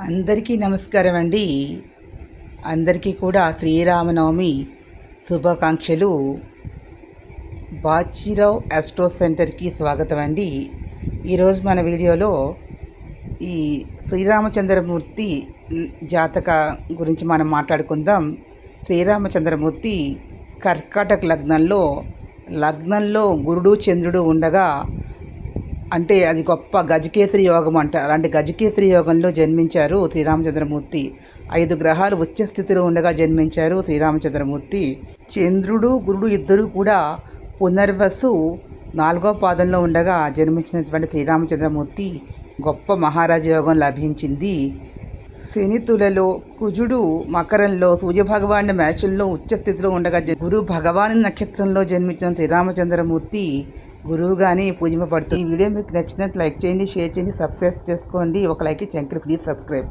అందరికీ నమస్కారం అండి. అందరికీ కూడా శ్రీరామనవమి శుభాకాంక్షలు. బాచీరావు ఆస్ట్రో సెంటర్కి స్వాగతం అండి. ఈరోజు మన వీడియోలో ఈ శ్రీరామచంద్రమూర్తి జాతక గురించి మనం మాట్లాడుకుందాం. శ్రీరామచంద్రమూర్తి కర్కాటక లగ్నంలో గురుడు చంద్రుడు ఉండగా, అంటే అది గొప్ప గజకేసరి యోగం అంటారు. అలాంటి గజకేసరి యోగంలో జన్మించారు శ్రీరామచంద్రమూర్తి. 5 గ్రహాలు ఉచ్చస్థితిలో ఉండగా జన్మించారు శ్రీరామచంద్రమూర్తి. చంద్రుడు గురుడు ఇద్దరు కూడా పునర్వసు 4వ పాదంలో ఉండగా జన్మించినటువంటి శ్రీరామచంద్రమూర్తి గొప్ప మహారాజ యోగం లభించింది. శని తులలో, కుజుడు మకరంలో, సూర్యభగవానుడి మేషంలో ఉచ్చస్థితిలో ఉండగా గురు భగవాని నక్షత్రంలో జన్మించిన శ్రీరామచంద్రమూర్తి గురువుగానే పూజింపబడుతుంది. ఈ వీడియో మీకు నచ్చినట్లు లైక్ చేయండి, షేర్ చేయండి, సబ్స్క్రైబ్ చేసుకోండి. ఒక లైక్ చంకర్ ప్లీజ్ సబ్స్క్రైబ్.